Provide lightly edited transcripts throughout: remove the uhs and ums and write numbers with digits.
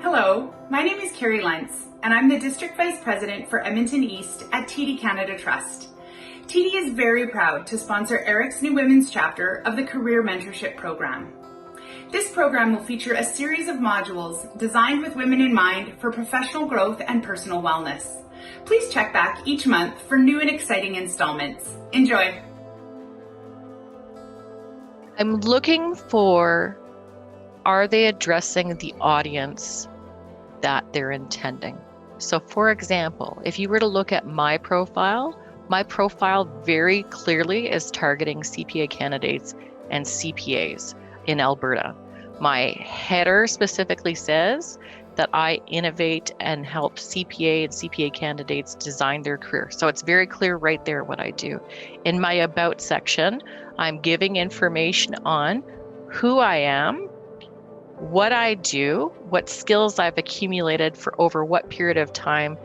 Hello, my name is Carrie Lentz, and I'm the District Vice President for Edmonton East at TD Canada Trust. TD is very proud to sponsor Eric's New Women's chapter of the Career Mentorship Program. This program will feature a series of modules designed with women in mind for professional growth and personal wellness. Please check back each month for new and exciting installments. Enjoy! I'm looking for, are they addressing the audience that they're intending? So for example, if you were to look at my profile very clearly is targeting CPA candidates and CPAs in Alberta. My header specifically says that I innovate and help CPA and CPA candidates design their career. So it's very clear right there what I do. In my About section, I'm giving information on who I am, what I do, what skills I've accumulated for over what period of time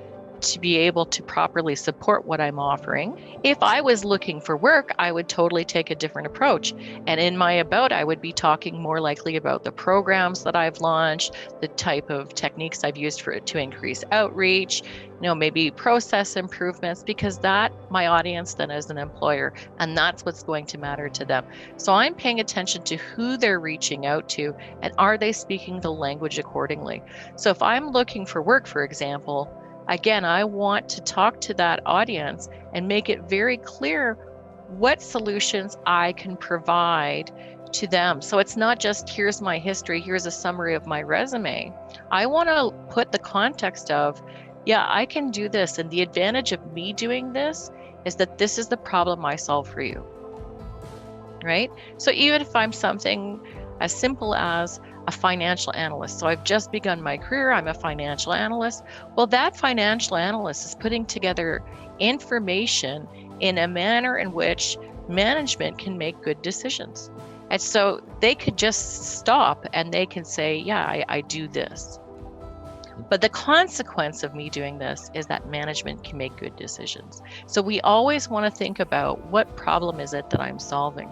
to be able to properly support what I'm offering. If I was looking for work, I would totally take a different approach. And in my About, I would be talking more likely about the programs that I've launched, the type of techniques I've used to increase outreach, maybe process improvements, because that my audience then is an employer, and that's what's going to matter to them. So I'm paying attention to who they're reaching out to, and are they speaking the language accordingly? So if I'm looking for work, for example, again, I want to talk to that audience and make it very clear what solutions I can provide to them. So it's not just, here's my history, here's a summary of my resume. I want to put the context of, yeah, I can do this. And the advantage of me doing this is that this is the problem I solve for you, right? So even if I'm something as simple as a financial analyst. So I've just begun my career, I'm a financial analyst. Well, that financial analyst is putting together information in a manner in which management can make good decisions. And so they could just stop and they can say, yeah, I do this. But the consequence of me doing this is that management can make good decisions. So we always want to think about, what problem is it that I'm solving?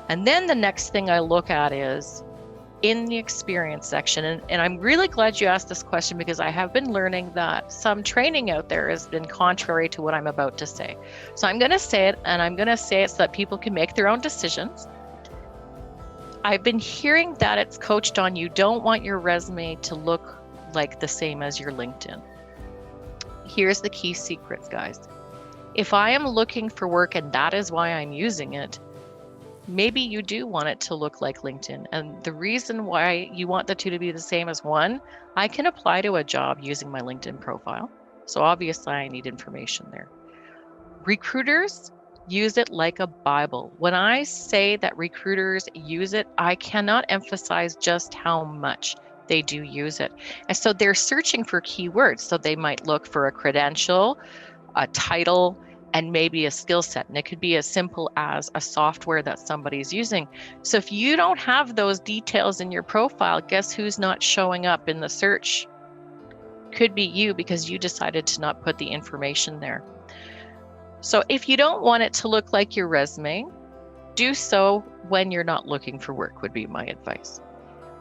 And then the next thing I look at is in the experience section. And I'm really glad you asked this question, because I have been learning that some training out there has been contrary to what I'm about to say. So I'm going to say it, and I'm going to say it so that people can make their own decisions. I've been hearing that it's coached on, you don't want your resume to look like the same as your LinkedIn. Here's the key secrets, guys. If I am looking for work and that is why I'm using it, maybe you do want it to look like LinkedIn. And the reason why you want the two to be the same is, one, I can apply to a job using my LinkedIn profile. So obviously I need information there. Recruiters use it like a Bible. When I say that recruiters use it, I cannot emphasize just how much they do use it. And so they're searching for keywords. So they might look for a credential, a title, and maybe a skill set. And it could be as simple as a software that somebody's using. So if you don't have those details in your profile, guess who's not showing up in the search? Could be you, because you decided to not put the information there. So if you don't want it to look like your resume, do so when you're not looking for work, would be my advice.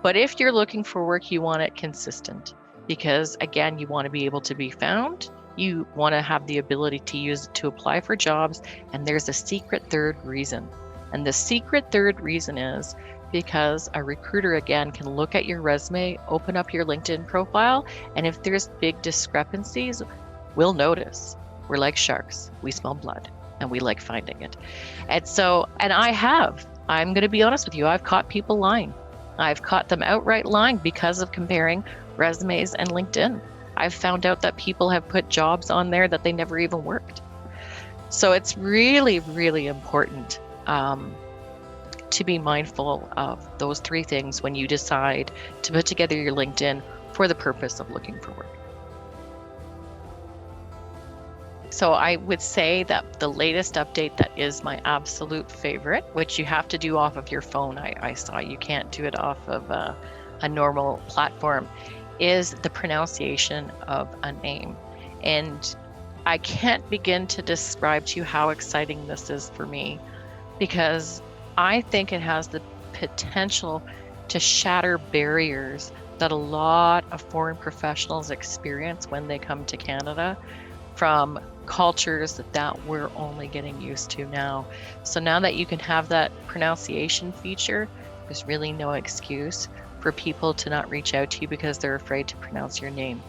But if you're looking for work, you want it consistent, because again, you want to be able to be found. You want to have the ability to use it to apply for jobs. And there's a secret third reason. And the secret third reason is because a recruiter, again, can look at your resume, open up your LinkedIn profile, and if there's big discrepancies, we'll notice. We're like sharks. We smell blood and we like finding it. And I'm going to be honest with you, I've caught people lying. I've caught them outright lying because of comparing resumes and LinkedIn. I've found out that people have put jobs on there that they never even worked. So it's really, really important to be mindful of those three things when you decide to put together your LinkedIn for the purpose of looking for work. So I would say that the latest update that is my absolute favorite, which you have to do off of your phone, I saw you can't do it off of a normal platform, is the pronunciation of a name. And I can't begin to describe to you how exciting this is for me, because I think it has the potential to shatter barriers that a lot of foreign professionals experience when they come to Canada from cultures that we're only getting used to now. So now that you can have that pronunciation feature, there's really no excuse for people to not reach out to you because they're afraid to pronounce your name.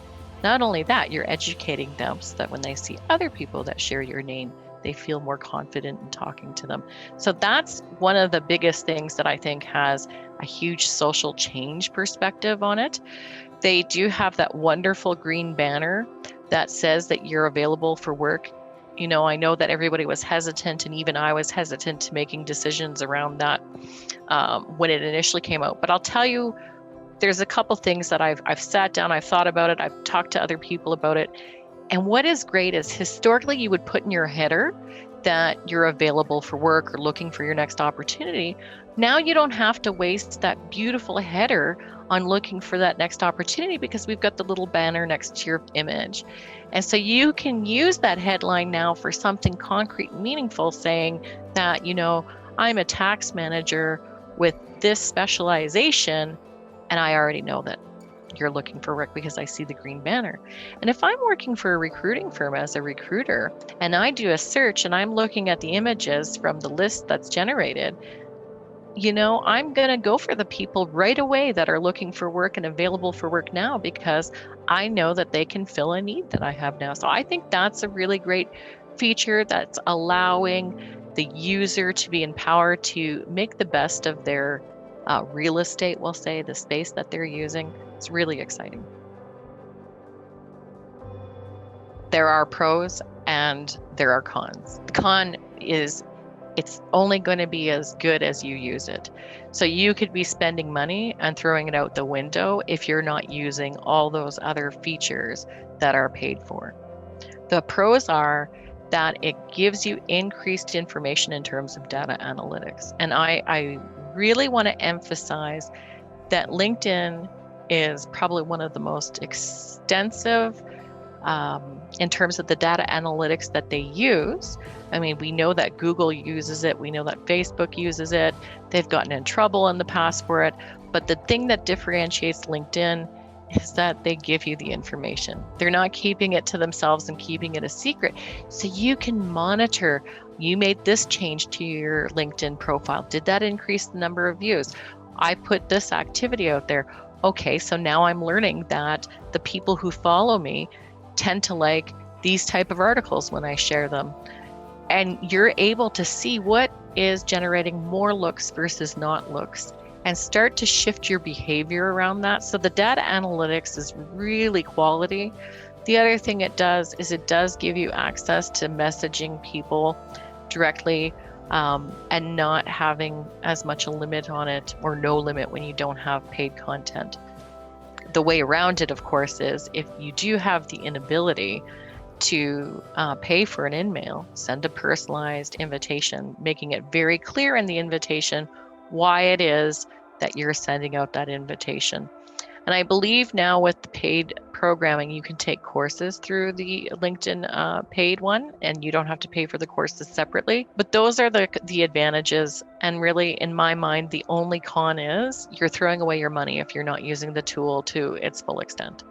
Not only that, you're educating them so that when they see other people that share your name, they feel more confident in talking to them. So that's one of the biggest things that I think has a huge social change perspective on it. They do have that wonderful green banner that says that you're available for work. I know that everybody was hesitant, and even I was hesitant to making decisions around that when it initially came out. But I'll tell you, there's a couple things that I've sat down, I've thought about it, I've talked to other people about it. And what is great is historically you would put in your header that you're available for work or looking for your next opportunity. Now you don't have to waste that beautiful header on looking for that next opportunity because we've got the little banner next to your image. And so you can use that headline now for something concrete and meaningful, saying that, I'm a tax manager with this specialization, and I already know that you're looking for work because I see the green banner. And if I'm working for a recruiting firm as a recruiter and I do a search and I'm looking at the images from the list that's generated, I'm going to go for the people right away that are looking for work and available for work now because I know that they can fill a need that I have now. So I think that's a really great feature that's allowing the user to be empowered to make the best of their real estate, we'll say, the space that they're using. It's really exciting. There are pros and there are cons. The con is it's only going to be as good as you use it. So you could be spending money and throwing it out the window if you're not using all those other features that are paid for. The pros are that it gives you increased information in terms of data analytics. And I really want to emphasize that LinkedIn is probably one of the most extensive in terms of the data analytics that they use. I mean, we know that Google uses it. We know that Facebook uses it. They've gotten in trouble in the past for it. But the thing that differentiates LinkedIn is that they give you the information. They're not keeping it to themselves and keeping it a secret. So you can monitor, you made this change to your LinkedIn profile. Did that increase the number of views? I put this activity out there. Okay, so now I'm learning that the people who follow me tend to like these type of articles when I share them. And you're able to see what is generating more looks versus not looks and start to shift your behavior around that. So the data analytics is really quality. The other thing it does is it does give you access to messaging people directly and not having as much a limit on it or no limit when you don't have paid content. The way around it, of course, is if you do have the inability to pay for an in-mail, send a personalized invitation, making it very clear in the invitation why it is that you're sending out that invitation. And I believe now with the paid programming, you can take courses through the LinkedIn paid one, and you don't have to pay for the courses separately. But those are the advantages. And really, in my mind, the only con is you're throwing away your money if you're not using the tool to its full extent.